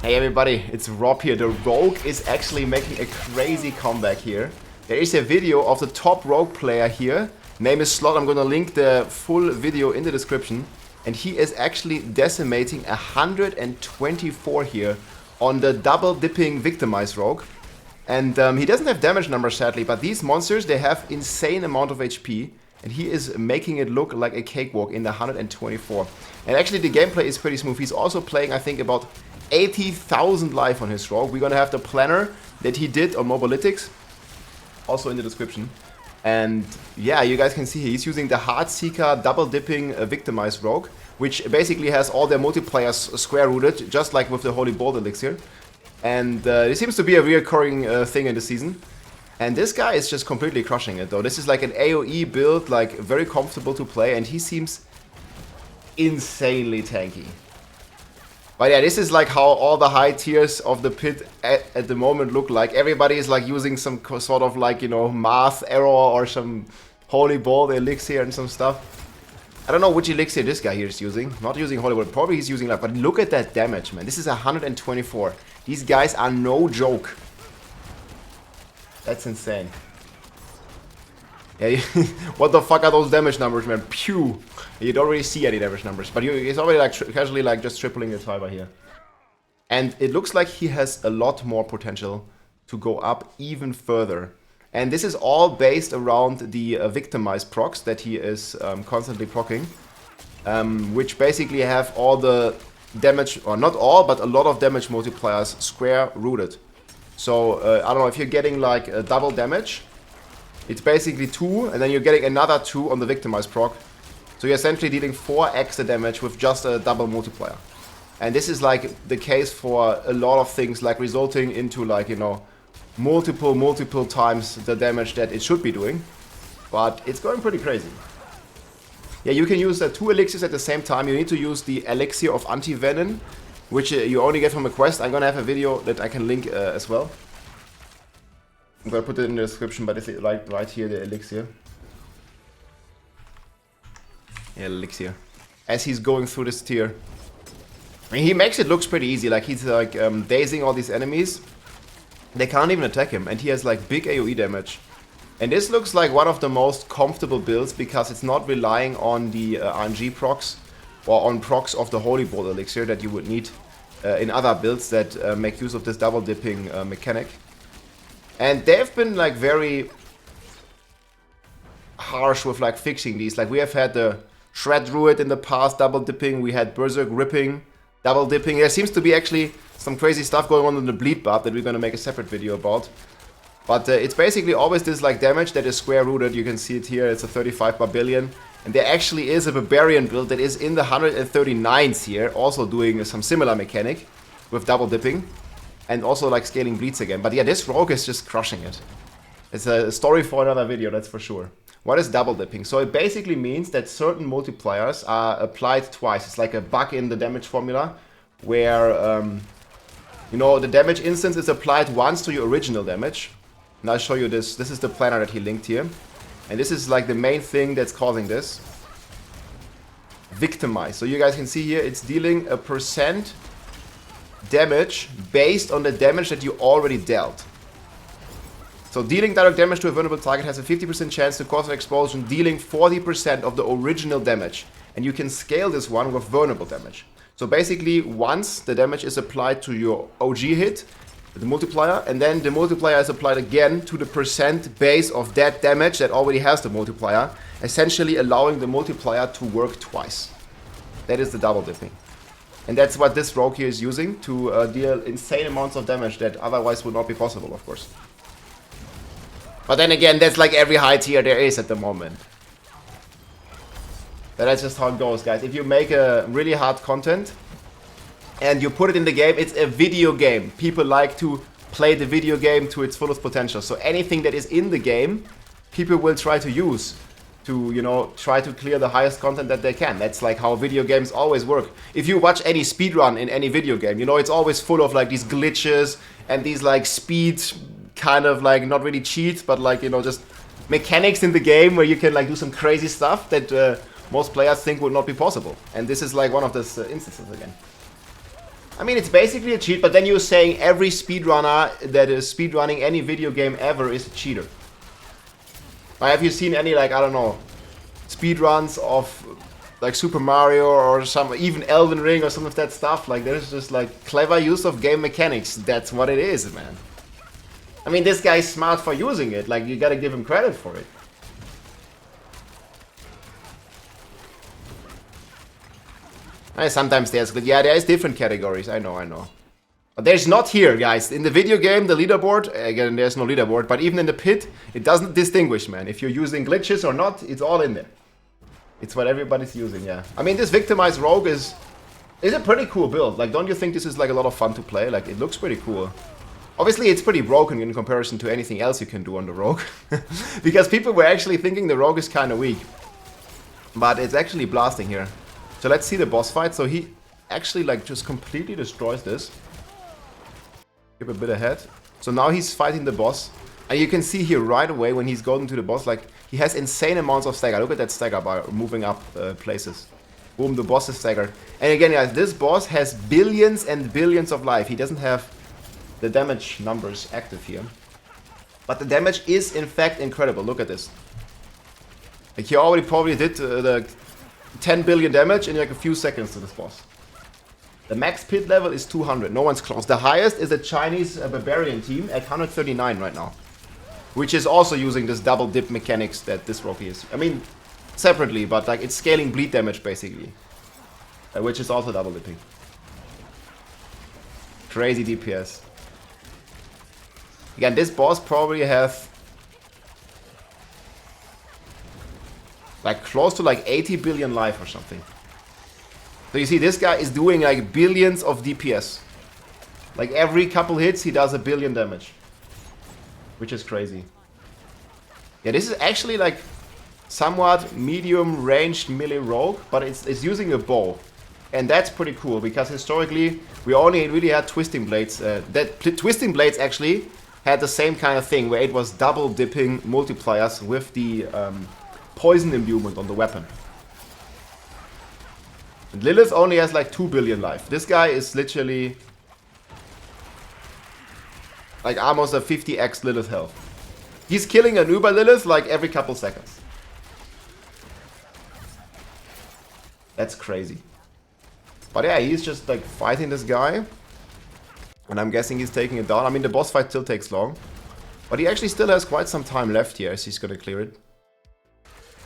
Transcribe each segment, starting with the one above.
Hey everybody, it's Rob here. The Rogue is actually making a crazy comeback here. There is a video of the top Rogue player here. Name is Slot. I'm gonna link the full video in the description. And he is actually decimating 124 here on the double dipping victimized Rogue. And he doesn't have damage numbers sadly, but these monsters, they have insane amount of HP. And he is making it look like a cakewalk in the 124. And actually the gameplay is pretty smooth. He's also playing, I think, about 80,000 life on his Rogue. We're gonna have the planner that he did on Mobalytics, also in the description. And yeah, you guys can see he's using the Heartseeker double dipping victimized Rogue, which basically has all their multiplayers square rooted, just like with the Holy Bolt Elixir. And it seems to be a reoccurring thing in the season. And this guy is just completely crushing it though. This is like an AoE build, like very comfortable to play, and he seems insanely tanky. But yeah, this is like how all the high tiers of the pit at the moment look like. Everybody is like using some sort of like, you know, math error or some Holy Bolt Elixir and some stuff. I don't know which elixir this guy here is using. Not using Holy Bolt, probably he's using that. But look at that damage, man. This is 124. These guys are no joke. That's insane. Yeah, what the fuck are those damage numbers, man? Pew! You don't really see any damage numbers, but he's already like casually like just tripling the timer here. And it looks like he has a lot more potential to go up even further. And this is all based around the victimized procs that he is constantly procking, which basically have all the damage, or not all, but a lot of damage multipliers square rooted. So I don't know, if you're getting like a double damage, it's basically 2, and then you're getting another 2 on the victimized proc. So you're essentially dealing 4 extra damage with just a double multiplier. And this is like the case for a lot of things, like resulting into like, you know, multiple times the damage that it should be doing. But it's going pretty crazy. Yeah, you can use 2 elixirs at the same time. You need to use the elixir of anti-venom, which you only get from a quest. I'm gonna have a video that I can link as well. I'm gonna put it in the description, but it's right here, the elixir. Yeah, elixir. As he's going through this tier. I mean, he makes it looks pretty easy. Like he's like dazing all these enemies. They can't even attack him, and he has like big AoE damage. And this looks like one of the most comfortable builds because it's not relying on the RNG procs or on procs of the Holy Bolt Elixir that you would need in other builds that make use of this double dipping mechanic. And they've been like very harsh with like fixing these. Like we have had the Shred Druid in the past double dipping. We had Berserk Ripping double dipping. There seems to be actually some crazy stuff going on in the Bleed buff that we're gonna make a separate video about. But it's basically always this like damage that is square rooted. You can see it here. It's a 35 Barbarian. And there actually is a Barbarian build that is in the 139s here, also doing some similar mechanic with double dipping. And also like scaling bleeds again. But yeah, this Rogue is just crushing it. It's a story for another video, that's for sure. What is double dipping? So it basically means that certain multipliers are applied twice. It's like a bug in the damage formula where, you know, the damage instance is applied once to your original damage. And I'll show you this. This is the planner that he linked here. And this is like the main thing that's causing this. Victimize. So you guys can see here, it's dealing a % damage based on the damage that you already dealt. So dealing direct damage to a vulnerable target has a 50% chance to cause an explosion, dealing 40% of the original damage. And you can scale this one with vulnerable damage. So basically, once the damage is applied to your OG hit, the multiplier, and then the multiplier is applied again to the % base of that damage that already has the multiplier, essentially allowing the multiplier to work twice. That is the double dipping. And that's what this Rogue here is using to deal insane amounts of damage that otherwise would not be possible, of course. But then again, that's like every high tier there is at the moment. But that's just how it goes, guys. If you make a really hard content and you put it in the game, it's a video game. People like to play the video game to its fullest potential. So anything that is in the game, people will try to use to, you know, try to clear the highest content that they can. That's like how video games always work. If you watch any speedrun in any video game, you know, it's always full of like these glitches and these like speed kind of like, not really cheats, but like, you know, just mechanics in the game where you can like do some crazy stuff that most players think would not be possible. And this is like one of those instances again. I mean, it's basically a cheat, but then you're saying every speedrunner that is speedrunning any video game ever is a cheater. Like, have you seen any, like, I don't know, speedruns of, like, Super Mario or some, even Elden Ring or some of that stuff? Like, there's just, like, clever use of game mechanics. That's what it is, man. I mean, this guy's smart for using it. Like, you gotta give him credit for it. Sometimes there's good. Yeah, there's different categories. I know. But there's not here, guys. In the video game, the leaderboard, again, there's no leaderboard. But even in the pit, it doesn't distinguish, man. If you're using glitches or not, it's all in there. It's what everybody's using, yeah. I mean, this Victimized Rogue is a pretty cool build. Like, don't you think this is, like, a lot of fun to play? Like, it looks pretty cool. Obviously, it's pretty broken in comparison to anything else you can do on the Rogue. Because people were actually thinking the Rogue is kind of weak. But it's actually blasting here. So let's see the boss fight. So he actually like just completely destroys this. Skip a bit ahead. So now he's fighting the boss. And you can see here right away when he's going to the boss, like he has insane amounts of stagger. Look at that stagger bar moving up places. Boom, the boss is staggered. And again, guys, this boss has billions and billions of life. He doesn't have the damage numbers active here. But the damage is in fact incredible. Look at this. Like he already probably did the 10 billion damage in like a few seconds to this boss. The max pit level is 200. No one's close. The highest is a Chinese Barbarian team at 139 right now. Which is also using this double dip mechanics that this rogue is. I mean, separately, but like it's scaling bleed damage basically. Which is also double dipping. Crazy DPS. Again, this boss probably have like close to like 80 billion life or something. So you see this guy is doing like billions of DPS. Like every couple hits he does a billion damage. Which is crazy. Yeah, this is actually like somewhat medium ranged melee rogue, but it's using a bow. And that's pretty cool because historically we only really had twisting blades. Twisting blades actually had the same kind of thing where it was double dipping multipliers with the poison imbuement on the weapon. And Lilith only has like 2 billion life. This guy is literally like almost a 50x Lilith health. He's killing an Uber Lilith like every couple seconds. That's crazy. But yeah, he's just like fighting this guy. And I'm guessing he's taking it down. I mean, the boss fight still takes long. But he actually still has quite some time left here as he's gonna clear it.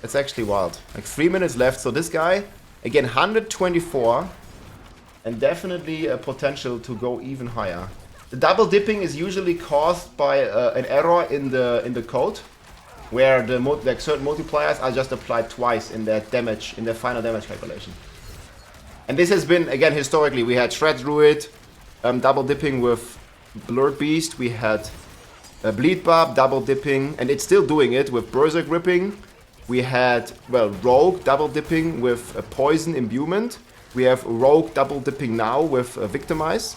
It's actually wild. Like 3 minutes left. So this guy, again, 124. And definitely a potential to go even higher. The double dipping is usually caused by an error in the code. Where the like certain multipliers are just applied twice in their damage, in their final damage calculation. And this has been, again, historically, we had Shred Druid double dipping with Blurred Beast. We had Bleed Barb double dipping, and it's still doing it with Berserk Ripping. We had, well, Rogue double dipping with Poison Imbuement. We have Rogue double dipping now with Victimize.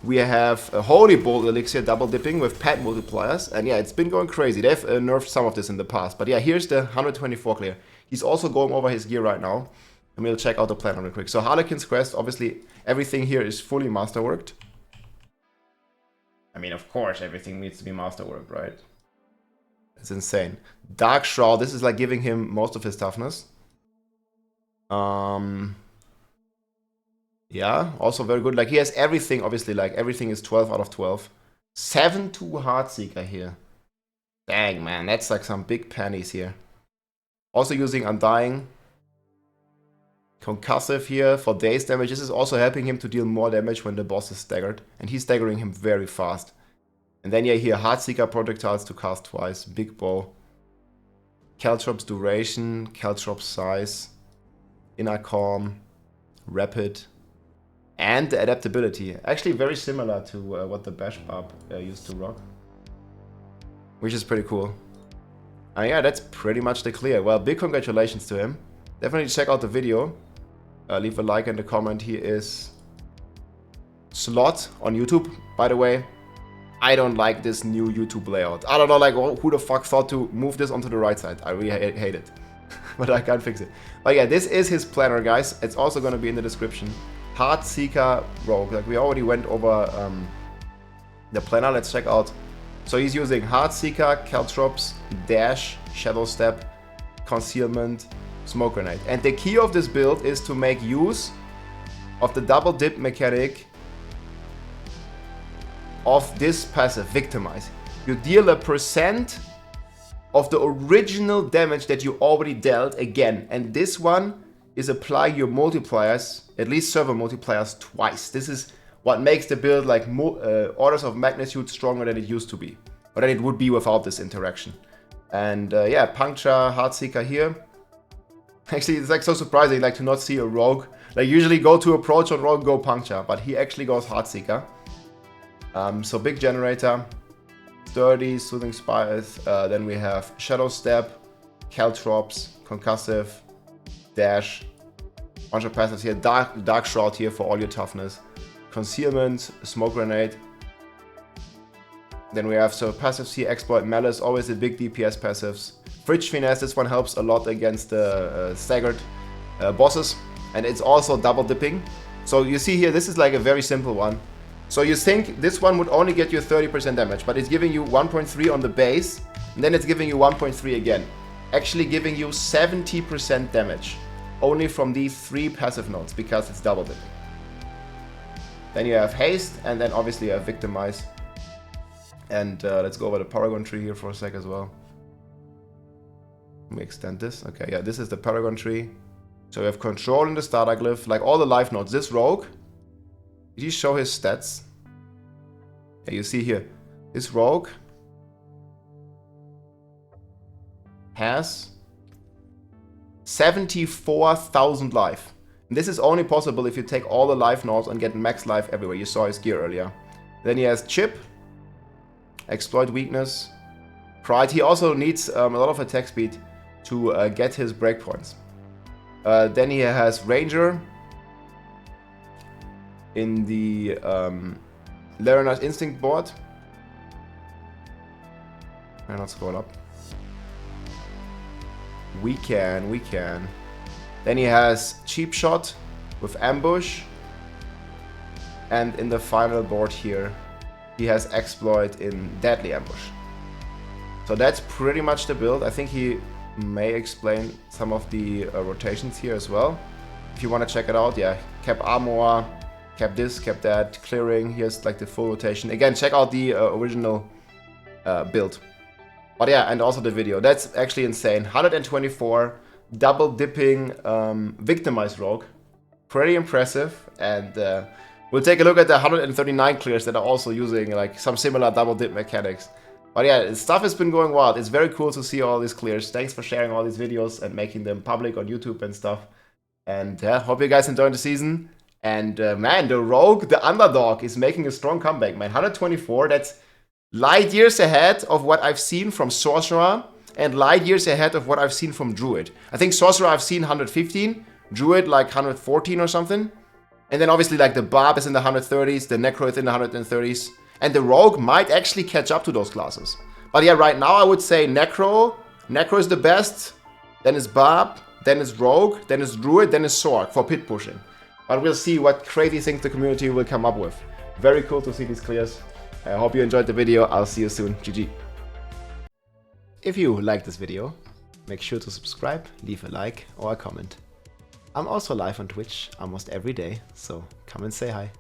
We have Holy Bolt Elixir double dipping with pet multipliers. And yeah, it's been going crazy. They've nerfed some of this in the past. But yeah, here's the 124 clear. He's also going over his gear right now. And we'll check out the plan real quick. So Harlequin's Crest, obviously everything here is fully masterworked. I mean, of course, everything needs to be masterworked, right? It's insane. Dark Shroud, this is like giving him most of his toughness. Yeah, also very good. Like he has everything, obviously, like everything is 12 out of 12. 7-2 Heartseeker here. Dang, man, that's like some big panties here. Also using Undying. Concussive here for daze damage. This is also helping him to deal more damage when the boss is staggered. And he's staggering him very fast. And then yeah, here, Heartseeker projectiles to cast twice. Big bow. Caltrops duration, Caltrops size. Inner calm. Rapid. And the adaptability. Actually very similar to what the Bash Barb used to rock. Which is pretty cool. And yeah, that's pretty much the clear. Well, big congratulations to him. Definitely check out the video. Leave a like and a comment. He is Slot on YouTube. By the way, I don't like this new YouTube layout. I don't know, like, who the fuck thought to move this onto the right side. I really hate it. But I can't fix it. But yeah, this is his planner, guys. It's also going to be in the description. Heartseeker rogue. Like we already went over the planner. Let's check out. So he's using Heartseeker, Caltrops, Dash, Shadow Step, Concealment, Smoke Grenade. And the key of this build is to make use of the double dip mechanic of this passive, Victimize. You deal a percent of the original damage that you already dealt again. And this one is applying your multipliers, at least server multipliers, twice. This is what makes the build like orders of magnitude stronger than it used to be. Or than it would be without this interaction. And yeah, Puncture, Heartseeker here. Actually, it's like so surprising like to not see a rogue. Like usually go to approach on rogue, go Puncture. But he actually goes Heartseeker. So big generator. Sturdy, Soothing Spires. Then we have Shadow Step, Caltrops, Concussive, Dash. Bunch of passives here. Dark Shroud here for all your toughness. Concealment, Smoke Grenade. Then we have so passives here, Exploit Malice, always the big DPS passives. Fridge Finesse, this one helps a lot against the staggered bosses. And it's also double dipping. So you see here, this is like a very simple one. So you think this one would only get you 30% damage, but it's giving you 1.3 on the base, and then it's giving you 1.3 again. Actually giving you 70% damage. Only from these 3 passive nodes, because it's double dipping. Then you have Haste, and then obviously you have Victimize. And let's go over the Paragon tree here for a sec as well. Let me extend this. Okay, yeah, this is the Paragon tree. So we have Control in the starter glyph, like all the life nodes. This rogue, did he show his stats? Yeah, you see here, this rogue has 74,000 life. And this is only possible if you take all the life nodes and get max life everywhere. You saw his gear earlier. Then he has Chip, Exploit Weakness, Pride. He also needs a lot of attack speed to get his breakpoints. Then he has Ranger in the Laranar's Instinct board. Why not scroll up? We can. Then he has Cheap Shot with Ambush. And in the final board here, he has Exploit in Deadly Ambush. So that's pretty much the build. I think he may explain some of the rotations here as well. If you want to check it out, yeah, Cap Armor, Cap this, Cap that, Clearing. Here's like the full rotation. Again, check out the original build. But yeah, and also the video. That's actually insane. 124 double dipping Victimized Rogue. Pretty impressive. And we'll take a look at the 139 clears that are also using like some similar double dip mechanics. But yeah, stuff has been going wild. It's very cool to see all these clears. Thanks for sharing all these videos and making them public on YouTube and stuff. And yeah, hope you guys enjoyed the season. And man, the Rogue, the underdog, is making a strong comeback, man. 124, that's light years ahead of what I've seen from Sorcerer and light years ahead of what I've seen from Druid. I think Sorcerer I've seen 115, Druid like 114 or something. And then obviously like the Barb is in the 130s, the Necro is in the 130s. And the Rogue might actually catch up to those classes. But yeah, right now I would say Necro is the best, then is Barb, then is Rogue, then is Druid, then is Sorc for pit pushing. But we'll see what crazy things the community will come up with. Very cool to see these clears. I hope you enjoyed the video. I'll see you soon. GG. If you liked this video, make sure to subscribe, leave a like or a comment. I'm also live on Twitch almost every day, so come and say hi.